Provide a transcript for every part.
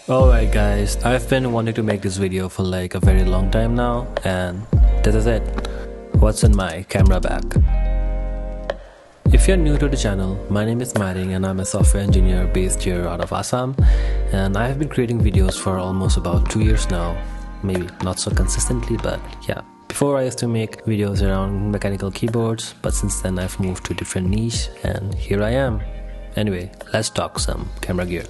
Alright guys, I've been wanting to make this video for like a very long time now, and this is it. What's in my camera bag? If you're new to the channel, my name is Maring and I'm a software engineer based here out of Assam, and I have been creating videos for almost about 2 years now. Maybe not so consistently, but yeah. Before I used to make videos around mechanical keyboards, but since then I've moved to a different niche and here I am. Anyway, let's talk some camera gear.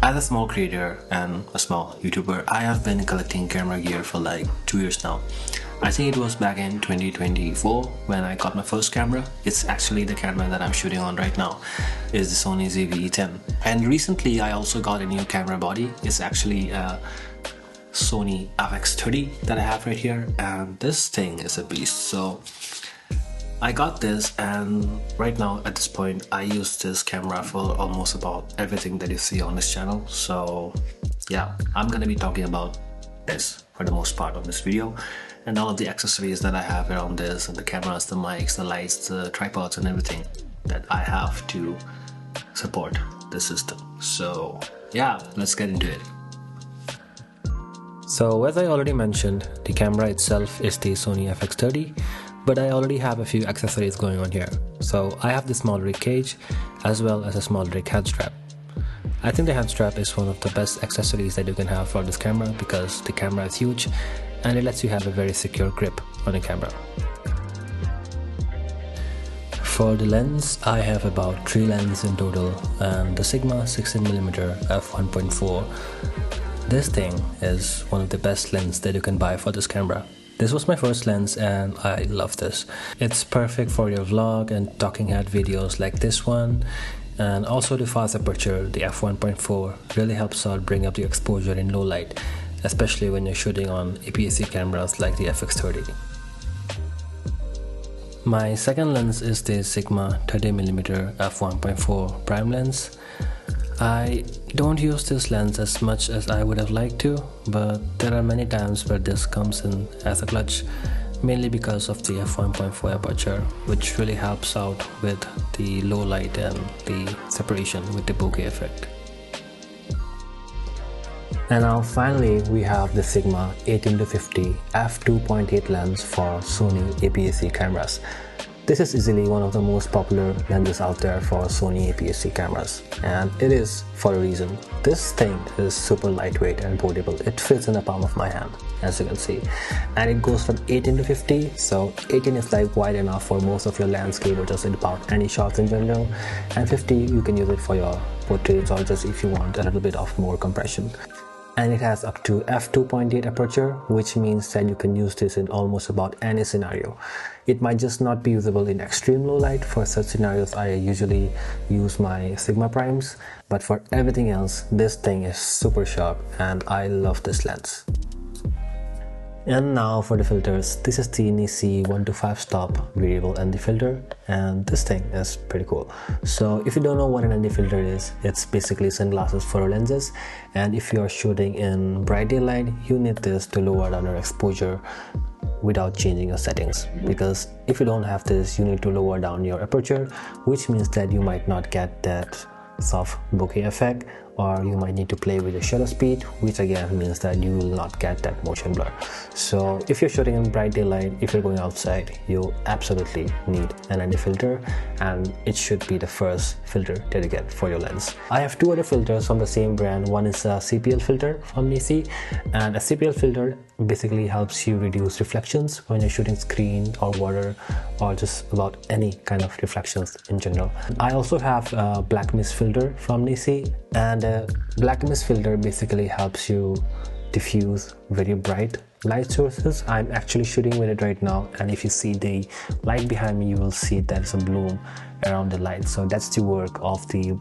As a small creator and a small YouTuber, I have been collecting camera gear for like 2 years now. I think it was back in 2024 when I got my first camera. It's actually the camera that I'm shooting on right now. It's the Sony FX30. And recently I also got a new camera body. It's actually a Sony FX30 that I have right here, and this thing is a beast. So I got this, and right now at this point I use this camera for almost about everything that you see on this channel. So yeah, I'm gonna be talking about this for the most part of this video, and all of the accessories that I have around this, and the cameras, the mics, the lights, the tripods and everything that I have to support the system. So yeah, let's get into it. So as I already mentioned, the camera itself is the Sony FX30, but I already have a few accessories going on here. So I have the SmallRig cage as well as a SmallRig hand strap. I think the hand strap is one of the best accessories that you can have for this camera because the camera is huge and it lets you have a very secure grip on the camera. For the lens, I have about 3 lenses in total, and the Sigma 16mm f1.4. This thing is one of the best lenses that you can buy for this camera. This was my first lens and I love this. It's perfect for your vlog and talking head videos like this one, and also the fast aperture, the f1.4, really helps out bring up the exposure in low light, especially when you're shooting on APS-C cameras like the FX30. My second lens is the Sigma 30mm f1.4 prime lens. I don't use this lens as much as I would have liked to, but there are many times where this comes in as a clutch, mainly because of the f1.4 aperture, which really helps out with the low light and the separation with the bokeh effect. And now finally we have the Sigma 18-50 f2.8 lens for Sony APS-C cameras. This is easily one of the most popular lenses out there for Sony APS-C cameras, and it is for a reason. This thing is super lightweight and portable. It fits in the palm of my hand, as you can see, and it goes from 18-50. So 18 is like wide enough for most of your landscape or just about any shots in general, and 50 you can use it for your portraits or just if you want a little bit of more compression. And it has up to f2.8 aperture, which means that you can use this in almost about any scenario. It might just not be usable in extreme low light. For such scenarios I usually use my Sigma primes, but for everything else this thing is super sharp and I love this lens. And now for the filters, this is the Nisi 1-5 stop variable ND filter, and this thing is pretty cool. So if you don't know what an ND filter is, it's basically sunglasses for lenses, and if you're shooting in bright daylight you need this to lower down your exposure without changing your settings, because if you don't have this you need to lower down your aperture, which means that you might not get that soft bokeh effect, or you might need to play with the shutter speed, which again means that you will not get that motion blur. So if you're shooting in bright daylight, if you're going outside, you absolutely need an ND filter, and it should be the first filter that you get for your lens. I have 2 other filters from the same brand. One is a CPL filter from Nisi, and a CPL filter basically helps you reduce reflections when you're shooting screen or water or just about any kind of reflections in general. I also have a black mist filter from Nisi, and a black mist filter basically helps you diffuse very bright light sources. I'm actually shooting with it right now, and if you see the light behind me you will see there's a bloom around the light. So that's the work of the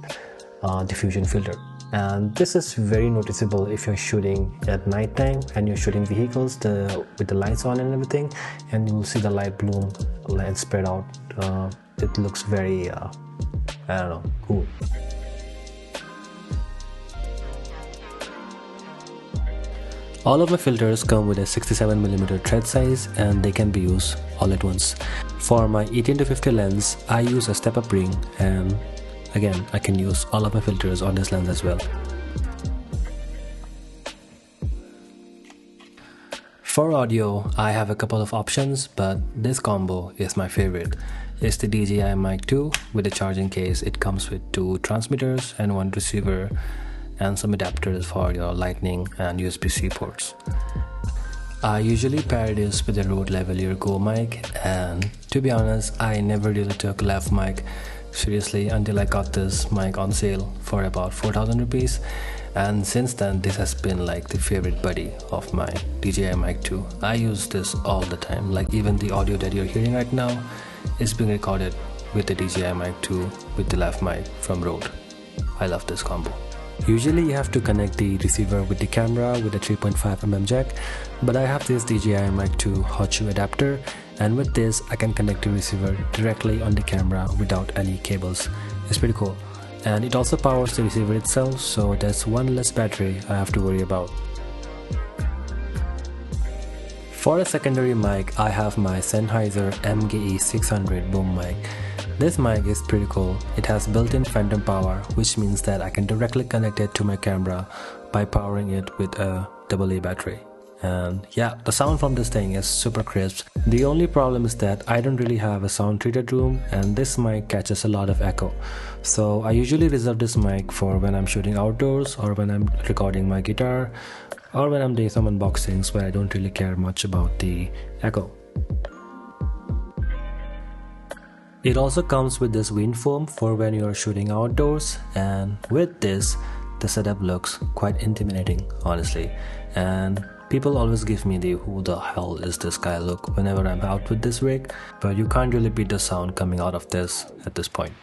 diffusion filter, and this is very noticeable if you're shooting at night time and you're shooting vehicles with the lights on and everything, and you will see the light bloom and spread out. It looks very I don't know, cool. All of my filters come with a 67mm thread size and they can be used all at once. For my 18-50 lens, I use a step-up ring and Again, I can use all of my filters on this lens as well. For audio, I have a couple of options, but this combo is my favorite. It's the DJI Mic 2 with a charging case. It comes with 2 transmitters and 1 receiver and some adapters for your Lightning and USB-C ports. I usually pair this with a Rode Lav Go mic, and to be honest, I never really took Lav mic seriously until I got this mic on sale for about 4,000 rupees. And since then, this has been like the favorite buddy of my DJI Mic 2. I use this all the time. Like even the audio that you're hearing right now is being recorded with the DJI Mic 2 with the Lav mic from Rode. I love this combo. Usually you have to connect the receiver with the camera with a 3.5mm jack, but I have this DJI Mic 2 hot shoe adapter, and with this I can connect the receiver directly on the camera without any cables. It's pretty cool. And it also powers the receiver itself, so there's one less battery I have to worry about. For a secondary mic, I have my Sennheiser MKE 600 boom mic. This mic is pretty cool. It has built-in phantom power, which means that I can directly connect it to my camera by powering it with a AA battery. And yeah, the sound from this thing is super crisp. The only problem is that I don't really have a sound treated room, and this mic catches a lot of echo. So I usually reserve this mic for when I'm shooting outdoors, or when I'm recording my guitar, or when I'm doing some unboxings where I don't really care much about the echo. It also comes with this wind foam for when you're shooting outdoors, and with this, the setup looks quite intimidating, honestly. And people always give me the "who the hell is this guy" look whenever I'm out with this rig, but you can't really beat the sound coming out of this at this point.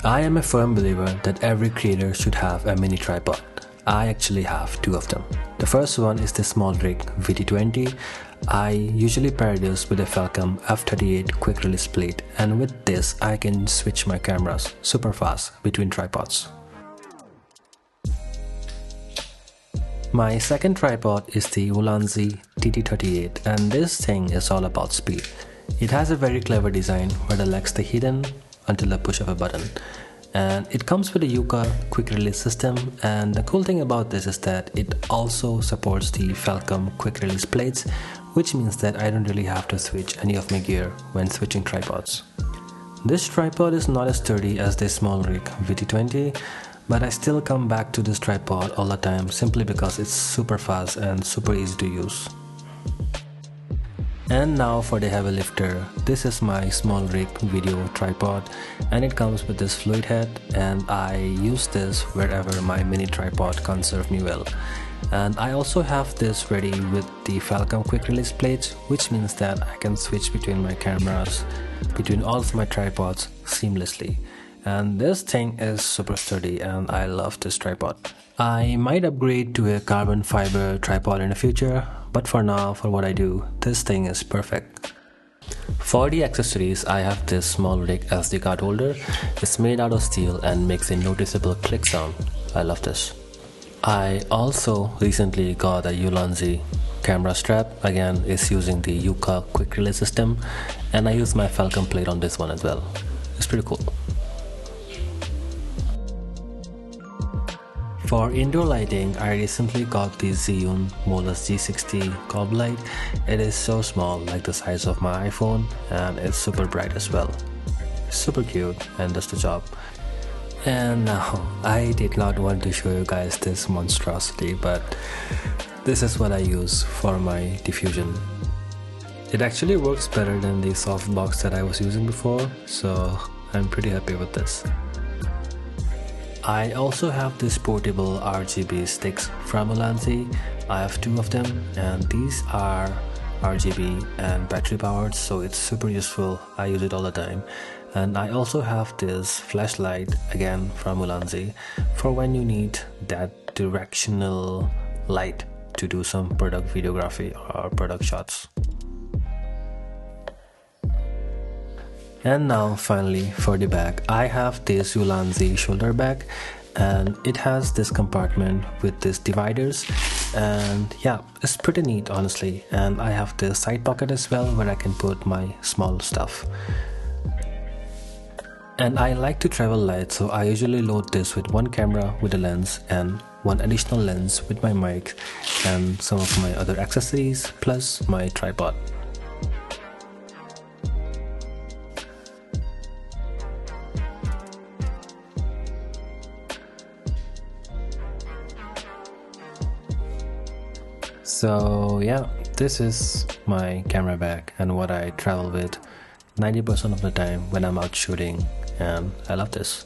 I am a firm believer that every creator should have a mini tripod. I actually have 2 of them. The first one is the SmallRig VT20. I usually pair this with a Falcon F38 quick release plate, and with this I can switch my cameras super fast between tripods. My second tripod is the Ulanzi TT38, and this thing is all about speed. It has a very clever design where the legs stay hidden until the push of a button. And it comes with a Yuka quick release system, and the cool thing about this is that it also supports the Falcon quick release plates, which means that I don't really have to switch any of my gear when switching tripods. This tripod is not as sturdy as the SmallRig VT20, but I still come back to this tripod all the time simply because it's super fast and super easy to use. And now for the heavy lifter. This is my SmallRig video tripod, and it comes with this fluid head, and I use this wherever my mini tripod can't serve me well. And I also have this ready with the Falcon quick release plates, which means that I can switch between my cameras, between all of my tripods seamlessly. And this thing is super sturdy, and I love this tripod. I might upgrade to a carbon fiber tripod in the future, but for now, for what I do, this thing is perfect. For the accessories, I have this SmallRig SD card holder. It's made out of steel and makes a noticeable click sound. I love this. I also recently got a Ulanzi camera strap. Again, it's using the Yuka quick release system, and I use my Falcon plate on this one as well. It's pretty cool. For indoor lighting, I recently got the Zhiyun Molus G60 cob light. It is so small, like the size of my iPhone, and it's super bright as well. Super cute and does the job. And now, I did not want to show you guys this monstrosity, but this is what I use for my diffusion. It actually works better than the softbox that I was using before, so I'm pretty happy with this. I also have this portable RGB sticks from Ulanzi. I have 2 of them, and these are RGB and battery powered, so it's super useful. I use it all the time. And I also have this flashlight, again from Ulanzi, for when you need that directional light to do some product videography or product shots. And now finally for the bag, I have this Ulanzi shoulder bag, and it has this compartment with these dividers, and yeah, it's pretty neat honestly. And I have this side pocket as well where I can put my small stuff. And I like to travel light, so I usually load this with one camera with a lens and one additional lens with my mic and some of my other accessories plus my tripod. So yeah, this is my camera bag and what I travel with 90% of the time when I'm out shooting, and I love this.